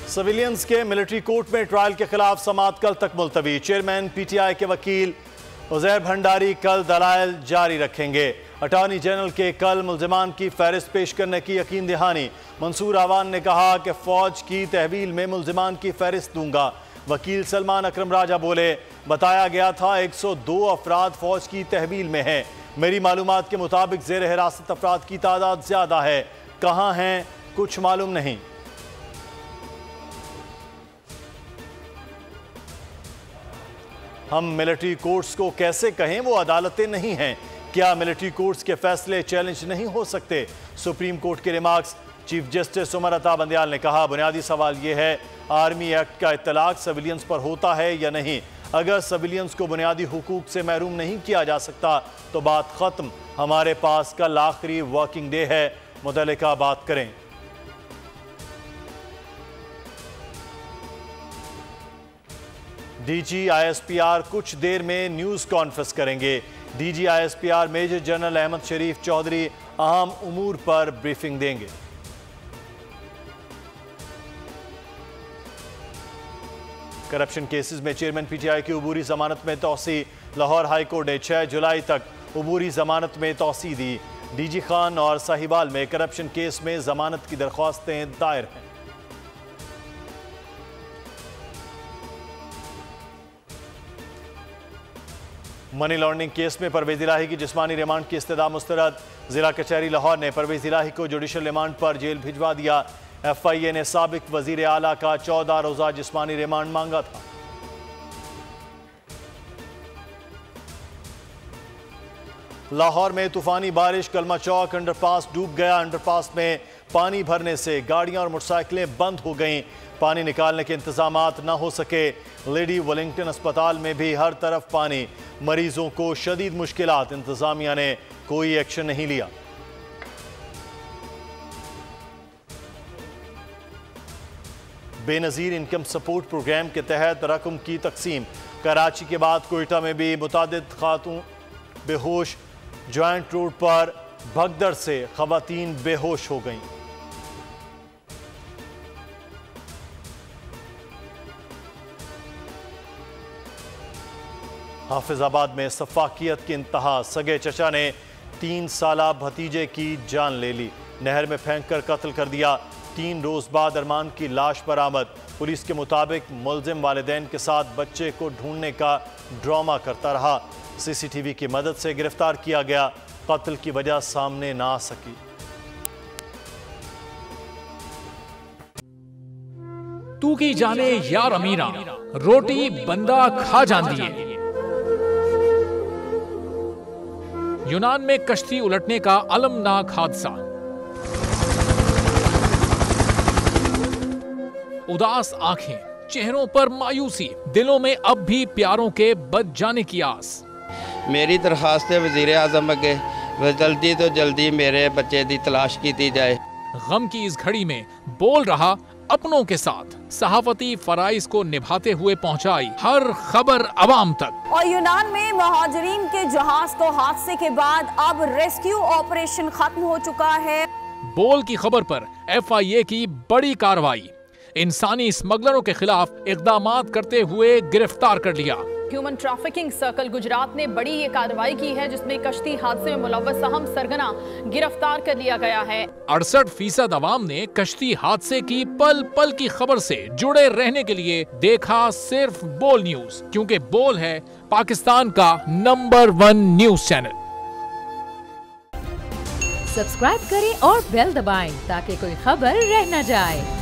Civilians के military court में trial के खिलाफ समाअत कल तक मुलतवी। चेयरमैन पीटीआई के वकील उजैर भंडारी कल दलाइल जारी रखेंगे। अटॉर्नी जनरल के कल मुल्जिमान की फहरिस्त पेश करने की यकीन दहानी। मंसूर आवान ने कहा कि फौज की तहवील में मुल्जिमान की फहरिस्त दूंगा। वकील सलमान अकरम राजा बोले, बताया गया था 102 अफराद फौज की तहवील में हैं। मेरी मालूमात के मुताबिक जेर हिरासत अफराद की तादाद ज्यादा है। कहां हैं कुछ मालूम नहीं। हम मिलिट्री कोर्ट्स को कैसे कहें, वो अदालतें नहीं हैं। क्या मिलिट्री कोर्ट्स के फैसले चैलेंज नहीं हो सकते? सुप्रीम कोर्ट के remarks. Chief justice Umar Ata Bandial ने कहा, बुनियादी सवाल यह है आर्मी एक्ट का इत्तलाक सिविलियंस पर होता है या नहीं। अगर सिविलियंस को बुनियादी हुकूक से महरूम नहीं किया जा सकता तो बात खत्म। हमारे पास कल आखिरी वर्किंग डे है, मुतल्लिका बात करें। डीजी आईएसपीआर कुछ देर में न्यूज कॉन्फ्रेंस करेंगे। DG ISPR major general Ahmed Sharif Chaudhry अहम उमूर पर ब्रीफिंग देंगे। करप्शन केसेस में चेयरमैन पीटीआई की उबूरी जमानत में तौसी। लाहौर हाई कोर्ट ने 6 जुलाई तक उबूरी जमानत में तौसी दी। डीजी खान और साहिवाल में करप्शन केस में जमानत की दरख्वास्तें दायर हैं। मनी लॉन्ड्रिंग केस में परवेज इलाही की जिस्मानी रिमांड की इस्तदा मुस्तरद। जिला कचहरी लाहौर ने परवेज इलाही को जुडिशल रिमांड पर जेल भिजवा दिया। एफआईए ने साबिक वजीर आला का 14 रोजा जिस्मानी रिमांड मांगा था। लाहौर में तूफानी बारिश, कलमा चौक अंडरपास डूब गया। अंडरपास में पानी भरने से गाड़ियां और मोटरसाइकिलें बंद हो गईं। पानी निकालने के इंतजामात न हो सके। लेडी वेलिंगटन अस्पताल में भी हर तरफ पानी, मरीजों को शदीद मुश्किलात। इंतजामिया ने कोई एक्शन नहीं लिया। बेनजीर इनकम सपोर्ट प्रोग्राम के तहत रकम की तकसीम। कराची के बाद कोयटा में भी मुतादिद खातून बेहोश। जॉइंट रोड पर भगदड़ से खवातीन बेहोश हो गईं। हाफिजाबाद में सफाकियत की इंतहा। सगे चचा ने 3 साला भतीजे की जान ले ली। नहर में फेंककर कत्ल कर दिया। 3 रोज बाद अरमान की लाश बरामद। पुलिस के मुताबिक मुल्जिम वालिदैन के साथ बच्चे को ढूंढने का ड्रामा करता रहा। सीसीटीवी की मदद से गिरफ्तार किया गया। कत्ल की वजह सामने ना आ सकी। तू की जाने यार अमीरा, रोटी बंदा खा जाती है। यूनान में कश्ती उलटने का अलमनाक हादसा। उदास आंखें, चेहरों पर मायूसी, दिलों में अब भी प्यारों के बच जाने की आस। मेरी दरखास्त है वजीर आजम अगे, जल्दी तो जल्दी मेरे बच्चे की तलाश की जाए। गम की इस घड़ी में बोल रहा अपनों के साथ, सहाफती फराइज को निभाते हुए पहुंचाई हर खबर अवाम तक। और यूनान में महाजरीन के जहाज को हादसे के बाद अब रेस्क्यू ऑपरेशन खत्म हो चुका है। बोल की खबर पर एफआईए की बड़ी कार्रवाई। इंसानी स्मगलरों के खिलाफ इक़दामात करते हुए गिरफ्तार कर लिया। ह्यूमन ट्रैफिकिंग सर्कल गुजरात ने बड़ी ये कार्रवाई की है, जिसमें कश्ती हादसे में मुलव्वस अहम सरगना गिरफ्तार कर लिया गया है। 68% अवाम ने कश्ती हादसे की पल पल की खबर से जुड़े रहने के लिए देखा सिर्फ बोल न्यूज, क्योंकि बोल है पाकिस्तान का नंबर 1 न्यूज चैनल। सब्सक्राइब करें और बेल दबाएं ताकि कोई खबर रह न जाए।